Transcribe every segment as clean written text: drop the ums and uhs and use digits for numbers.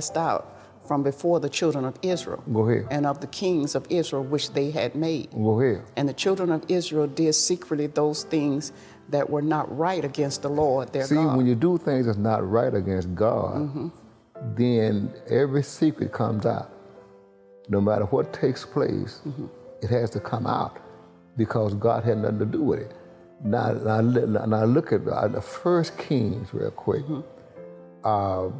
cast out from before the children of Israel. Go ahead. And of the kings of Israel which they had made. Go ahead. And the children of Israel did secretly those things that were not right against the Lord their See, God. when you do things that's not right against God, then every secret comes out. No matter what takes place, it has to come out because God had nothing to do with it. Now look at the First Kings real quick. The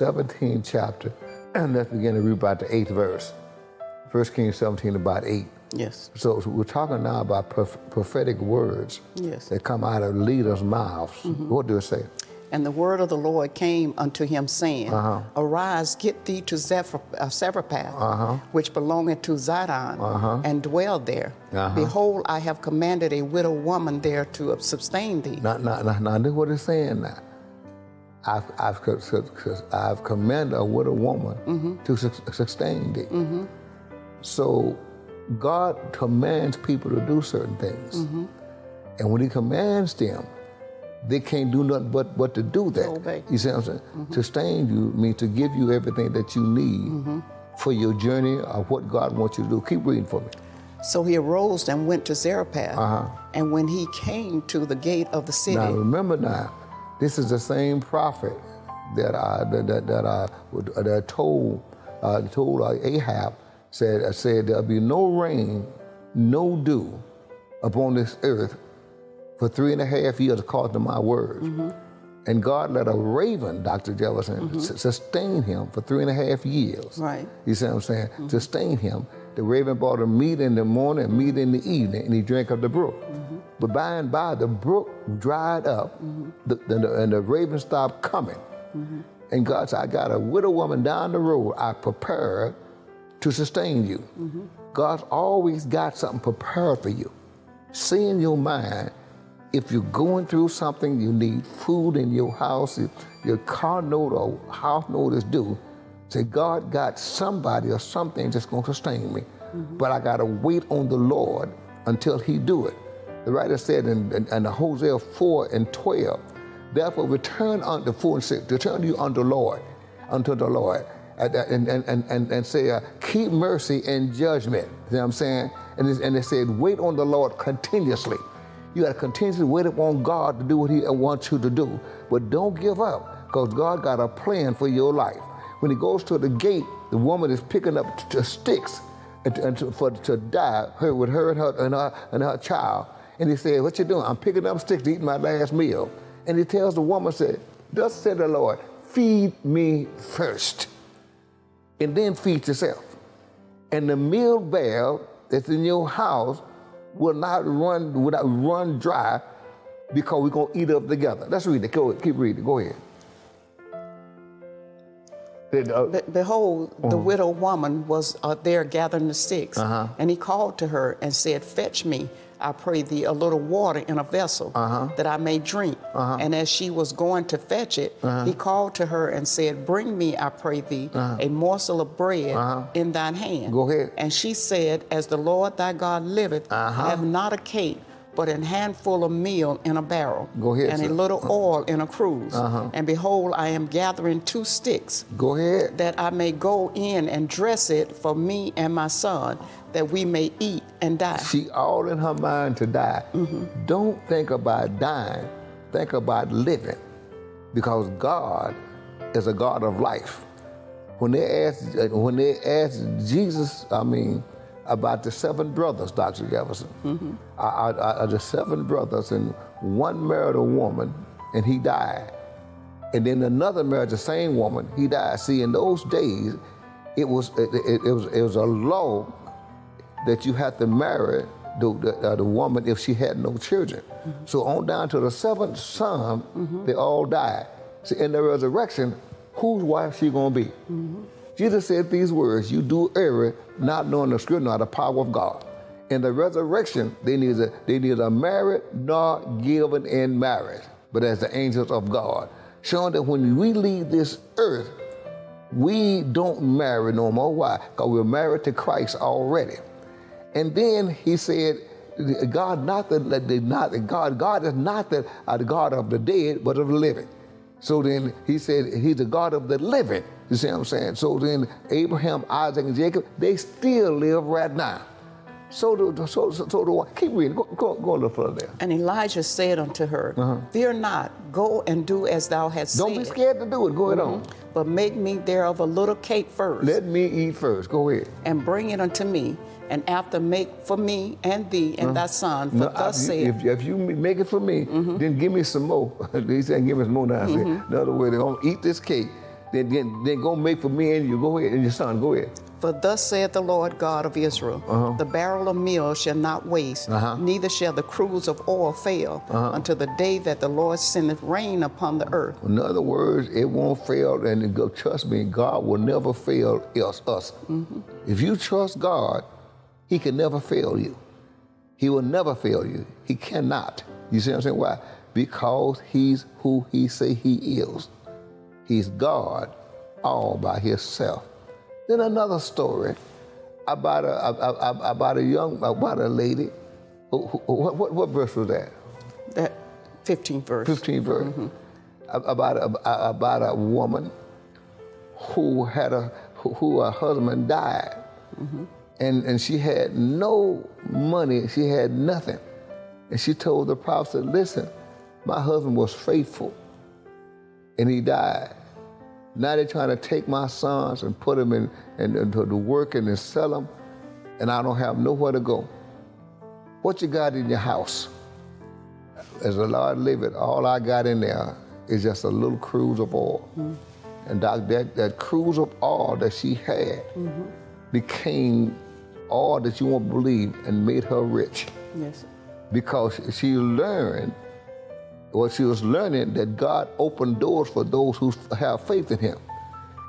17th chapter, and let's begin to read about the 8th verse. 1 Kings 17, about 8. Yes. So we're talking now about prophetic words that come out of leaders' mouths. What do it say? And the word of the Lord came unto him, saying, Arise, get thee to Zarephath, which belongeth to Zidon, and dwell there. Behold, I have commanded a widow woman there to sustain thee. Now, this is what it's saying now. I've commanded a widow woman to sustain thee. So God commands people to do certain things. And when he commands them, they can't do nothing but to do that. Obey. You see what I'm saying? Sustain you means to give you everything that you need for your journey or what God wants you to do. Keep reading for me. So he arose and went to Zarephath. And when he came to the gate of the city. Now remember now, this is the same prophet that told Ahab, said there'll be no rain, no dew upon this earth for 3.5 years according to my words. And God let a raven, Dr. Jefferson, sustain him for 3.5 years. Right. You see what I'm saying? Sustain him. The raven brought him meat in the morning and meat in the evening, and he drank of the brook. But by and by, the brook dried up, and the raven stopped coming. And God said, I got a widow woman down the road I prepared to sustain you. God's always got something prepared for you. See in your mind, if you're going through something, you need food in your house, if your car note or house note is due, say, God got somebody or something that's going to sustain me. But I got to wait on the Lord until he do it. The writer said in Hosea 4:12, therefore return unto 4:6, return you unto the Lord, and say, keep mercy and judgment. You know what I'm saying? And it said, wait on the Lord continuously. You got to continuously wait upon God to do what he wants you to do. But don't give up, because God got a plan for your life. When he goes to the gate, the woman is picking up sticks to die with her and her child. And he said, what you doing? I'm picking up sticks to eat my last meal. And he tells the woman, said, thus said the Lord, feed me first, and then feed yourself. And the meal barrel that's in your house will not run dry, because we're going to eat up together. Let's read it. Keep reading. Go ahead. Behold, the widow woman was there gathering the sticks. And he called to her and said, fetch me, I pray thee, a little water in a vessel, that I may drink. And as she was going to fetch it, he called to her and said, bring me, I pray thee, a morsel of bread in thine hand. Go ahead. And she said, as the Lord thy God liveth, I have not a cake, but an handful of meal in a barrel. Go ahead, and sir. a little oil in a cruse. And behold, I am gathering 2 sticks. Go ahead. That I may go in and dress it for me and my son, that we may eat and die. She all in her mind to die. Don't think about dying. Think about living, because God is a God of life. When they asked Jesus, about the 7 brothers, Dr. Jefferson, the 7 brothers, and one married a woman, and he died. And then another married the same woman, he died. See, in those days, it was a law that you had to marry the woman if she had no children. So on down to the 7th son, they all died. See, in the resurrection, whose wife she gonna be? Jesus said these words, you do err, not knowing the scripture, nor the power of God. In the resurrection, they neither married nor given in marriage, but as the angels of God. Showing that when we leave this earth, we don't marry no more. Why? Because we're married to Christ already. And then he said, God is not the God of the dead, but of the living. So then he said, he's the God of the living. You see what I'm saying? So then Abraham, Isaac, and Jacob, they still live right now. So keep reading. Go a little further there. And Elijah said unto her, Fear not, go and do as thou hast said. Don't be scared to do it. Go ahead on. But make me thereof a little cake first. Let me eat first. Go ahead. And bring it unto me, and after make for me and thee and thy son. For thus saith. If you make it for me, then give me some more. He said, give me some more now. In other words, they're going to eat this cake, then go make for me and you. Go ahead, and your son. Go ahead. For thus saith the Lord God of Israel, the barrel of meal shall not waste, neither shall the cruse of oil fail, until the day that the Lord sendeth rain upon the earth. In other words, it won't fail, and trust me, God will never fail us. If you trust God, He can never fail you. He will never fail you. He cannot. You see what I'm saying? Why? Because He's who He say He is. He's God all by Himself. Then another story about a lady. What verse was that? That 15th verse. 15th verse. About a woman who her husband died, and she had no money. She had nothing, and she told the prophet, "Listen, my husband was faithful, and he died. Now they're trying to take my sons and put them in to work and sell them, and I don't have nowhere to go. What you got in your house? As the Lord liveth, all I got in there is just a little cruse of oil." And that cruse of oil that she had became all that you won't believe and made her rich. Yes. Because she was learning that God opened doors for those who have faith in Him.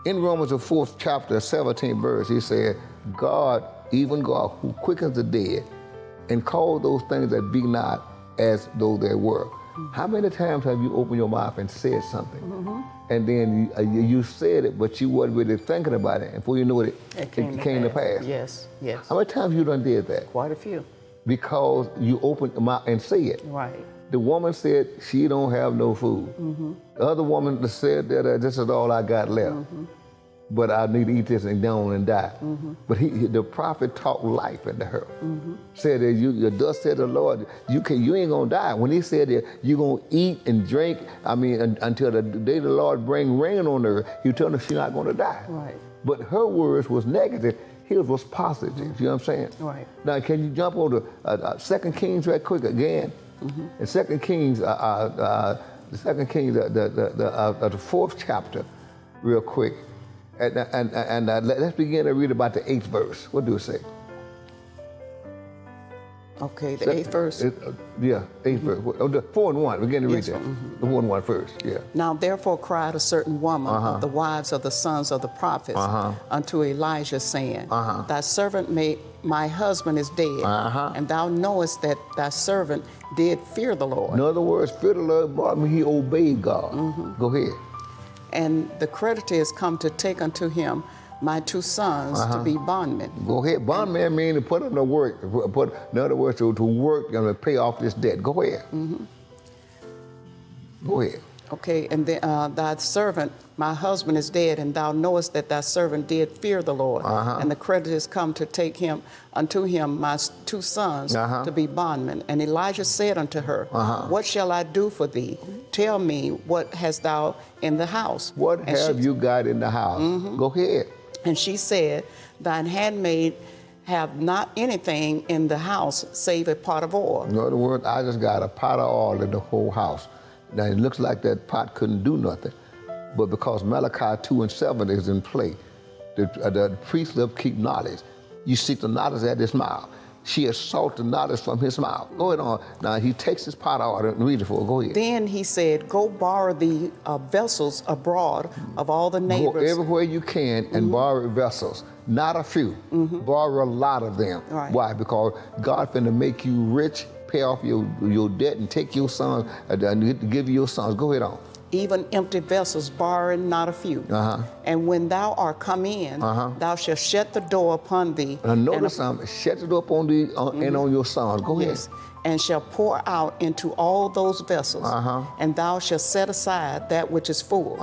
In Romans the 4th chapter, 17th verse, he said, God, even God, who quickens the dead and calls those things that be not as though they were. How many times have you opened your mouth and said something? And then you said it, but you wasn't really thinking about it. And before you know it, it came to pass. Yes, yes. How many times you done did that? Quite a few. Because you opened your mouth and said it. Right. The woman said she don't have no food. The other woman said that this is all I got left. But I need to eat this and go on and die. But the prophet talked life into her. Said that you thus said the Lord, you ain't gonna die. When he said that you're gonna eat and drink, until the day the Lord bring rain on her, he told her she's not gonna die. Right. But her words was negative. His was positive. You know what I'm saying? Right. Now, can you jump on to 2 Kings right quick again? In 2 Kings, the 4th chapter, real quick. And let's begin to read about the 8th verse. What do it say? Okay, the 8th verse. 8th verse. The 4 and 1. Begin to read that. The 1 and 1 first. Yeah. Now therefore cried a certain woman of the wives of the sons of the prophets unto Elijah, saying, Thy servant my husband is dead, and thou knowest that thy servant did fear the Lord. In other words, fear the Lord, I mean, he obeyed God. Go ahead. And the creditor is come to take unto him my 2 sons to be bondmen. Go ahead. Bondmen mean to put them to work. In other words, to work and to pay off this debt. Go ahead. Go ahead. Okay, and then thy servant, my husband is dead, and thou knowest that thy servant did fear the Lord. And the creditor is come to take unto him my 2 sons to be bondmen. And Elijah said unto her, What shall I do for thee? Tell me, what hast thou in the house? What have you got in the house? Go ahead. And she said, Thine handmaid have not anything in the house save a pot of oil. In other words, I just got a pot of oil in the whole house. Now, it looks like that pot couldn't do nothing, but because Malachi 2 and 7 is in play, the priest will keep knowledge. You seek the knowledge at his mouth. She has sought the knowledge from his mouth. Go ahead on. Now, he takes his pot out and read it for her. Go ahead. Then he said, Go borrow the vessels abroad of all the neighbors. Go everywhere you can and borrow vessels. Not a few. Borrow a lot of them. Right. Why? Because God finna make you rich, pay off your debt, and take your sons, and give you your sons. Go ahead on. even empty vessels, borrowing not a few. And when thou art come in, thou shalt shut the door upon thee. Now notice something, shut the door upon thee and on your sons. Go ahead. And shall pour out into all those vessels, and thou shalt set aside that which is full.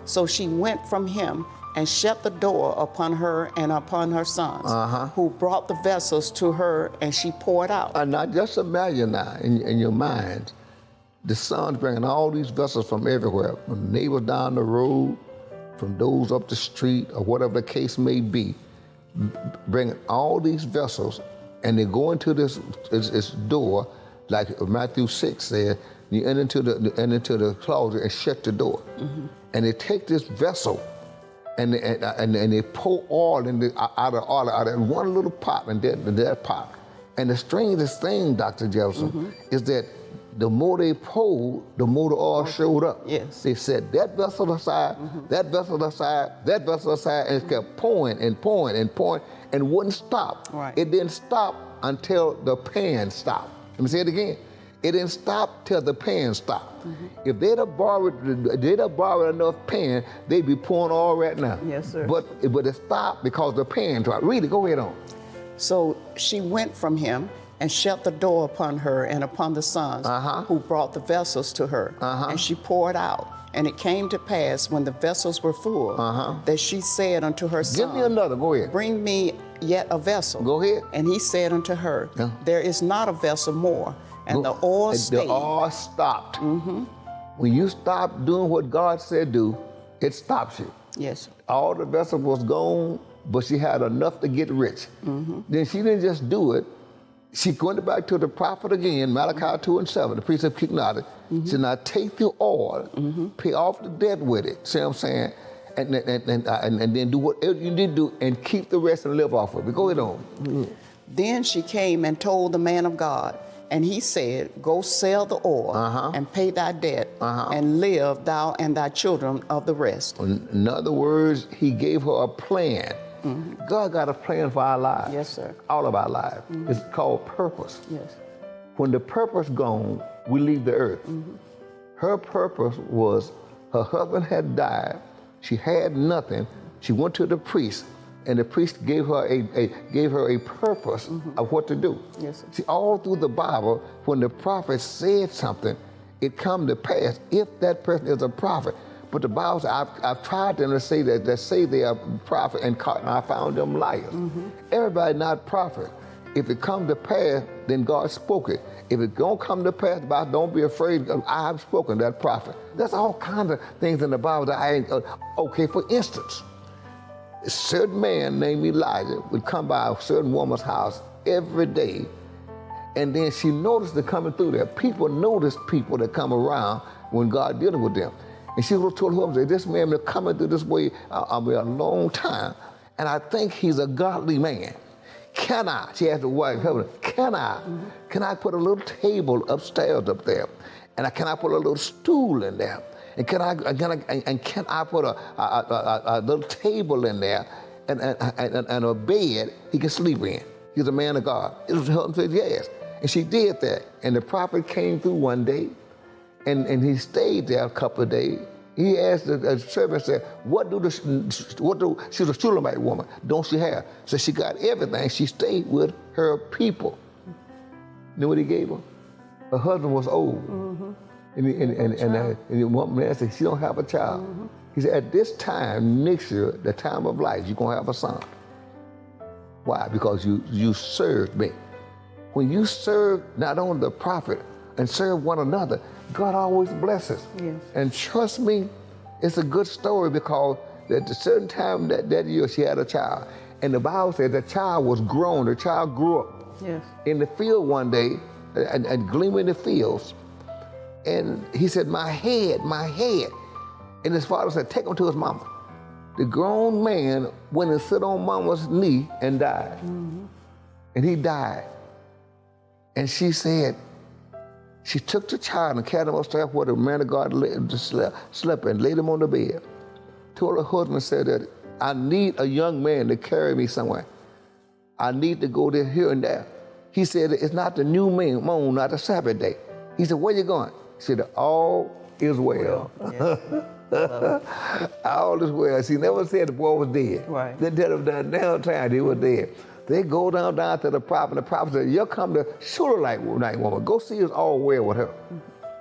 So she went from him and shut the door upon her and upon her sons, who brought the vessels to her, and she poured out. And now just imagine now in your mind, the sons bringing all these vessels from everywhere, from neighbors down the road, from those up the street, or whatever the case may be, bringing all these vessels, and they go into this door, like Matthew 6 said, you enter into the closet and shut the door. And they take this vessel, and they pour oil out of one little pot and that pot. And the strangest thing, Dr. Jefferson, is that the more they poured, the more the oil showed up. Yes. They said that vessel aside, that vessel aside, that vessel aside, and it kept pouring and pouring and pouring, and wouldn't stop. Right. It didn't stop until the pan stopped. Let me say it again. It didn't stop till the pan stopped. If they'd have borrowed enough pan, they'd be pouring oil right now. Yes, sir. But it stopped because the pan dropped. Read it, go ahead on. So she went from him and shut the door upon her and upon the sons who brought the vessels to her. And she poured out. And it came to pass when the vessels were full that she said unto her son, give me another, go ahead. Bring me yet a vessel. Go ahead. And he said unto her, there is not a vessel more. And the oil stayed. The oil stopped. When you stop doing what God said do, it stops you. Yes. All the vessel was gone, but she had enough to get rich. Then she didn't just do it. She went back to the prophet again, Malachi 2:7, the priest of King Nadi. She said, now take the oil, pay off the debt with it, see what I'm saying? And then do whatever you need to do and keep the rest and live off of it. Go ahead on. Then she came and told the man of God, and he said, go sell the oil and pay thy debt and live thou and thy children of the rest. In other words, he gave her a plan. God got a plan for our lives. Yes, sir. All of our lives. It's called purpose. Yes. When the purpose gone, we leave the earth. Her purpose was her husband had died. She had nothing. She went to the priest, and the priest gave her a purpose of what to do. Yes, sir. See, all through the Bible, when the prophet said something, it come to pass if that person is a prophet. But the Bible says, I've tried them to say that say they are prophet, and I found them liars. Everybody not prophet. If it come to pass, then God spoke it. If it don't come to pass, don't be afraid. I have spoken that prophet. There's all kinds of things in the Bible that I ain't okay. For instance, a certain man named Elijah would come by a certain woman's house every day, and then she noticed it coming through there. People notice people that come around when God dealing with them. And she would have told him, this man been coming through this way a long time, and I think he's a godly man. Can I, she asked the wife, can I put a little table upstairs up there? And can I put a little stool in there? And can I put a little table in there and a bed he can sleep in? He's a man of God. His husband said yes. And she did that. And the prophet came through one day, and he stayed there a couple of days. He asked the servant, said, she's a Shulamite woman, don't she have? So she got everything. She stayed with her people. You know what he gave her? Her husband was old. And the one man said, she don't have a child. He said, at this time, next year, the time of life, you're going to have a son. Why? Because you served me. When you serve not only the prophet and serve one another, God always blesses. Yes. And trust me, it's a good story, because at a certain time that year, she had a child. And the Bible said the child was grown, the child grew up. Yes. In the field one day, and gleaming the fields. And he said, my head. And his father said, take him to his mama. The grown man went and sit on mama's knee and died. And he died. And she said, she took the child and carried him upstairs where the man of God slept and laid him on the bed. Told her husband, said that I need a young man to carry me somewhere. I need to go there, here and there. He said, it's not the new moon, not the Sabbath day. He said, where you going? She said, all is well. Yes. All is well. She never said the boy was dead. Right. They tell him that now time he was dead. They go down to the prophet. The prophet said, "You'll come to Shulamite woman. Go see it's all well with her."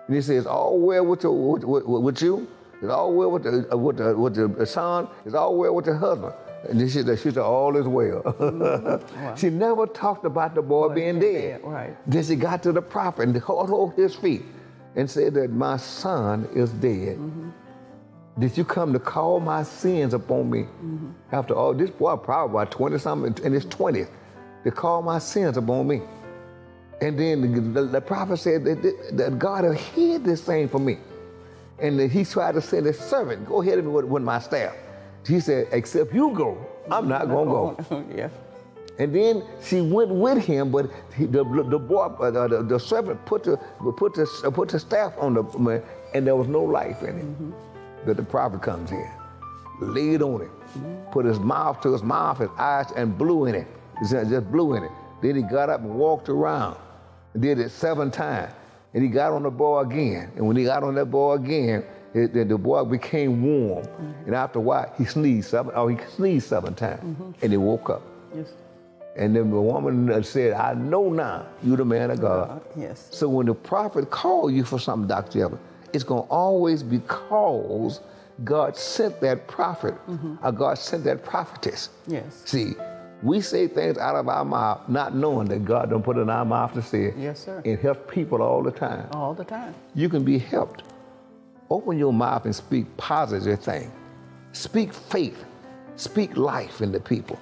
And he says, "All well with you. It's all well with the son. It's all well with the husband." And then she said, "All is well." Wow. She never talked about the boy being dead. Right. Then she got to the prophet and hold his feet and said that my son is dead. Did you come to call my sins upon me? After all, this boy probably about 20-something in his 20s, to call my sins upon me. And then the prophet said that God has hid this thing from me. And he tried to send his servant, go ahead with my staff. He said, except you go, I'm not going to go. Yeah. And then she went with him, but the servant put the staff on the man, and there was no life in it. But the prophet comes in, laid on it, put his mouth to his mouth, his eyes, and blew in it. Just blew in it. Then he got up and walked around and did it 7 times. And he got on the boy again. And when he got on that boy again, the boy became warm. And after a while, he sneezed 7 times. And he woke up. Yes. And then the woman said, "I know now you're the man of God." Yes. So when the prophet called you for something, Dr. Jefferson, it's going to always be because God sent that prophet or God sent that prophetess. Yes. See, we say things out of our mouth not knowing that God done put it in our mouth to say it. Yes, sir. It helps people all the time. All the time. You can be helped. Open your mouth and speak positive things. Speak faith. Speak life into people.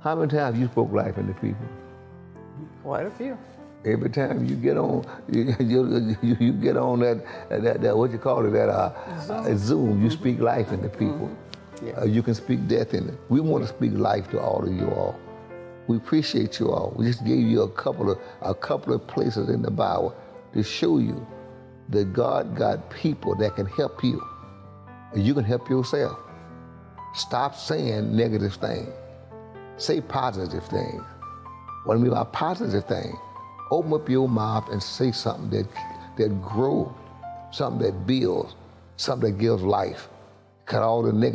How many times you spoke life into people? Quite a few. Every time you get on, you get on that what you call it, that Zoom, you speak life into people. Yes. You can speak death in it. We want to speak life to all of you all. We appreciate you all. We just gave you a couple of places in the Bible to show you that God got people that can help you. And you can help yourself. Stop saying negative things. Say positive things. What I mean by positive things, open up your mouth and say something that grows, something that builds, something that gives life. Cut all the negative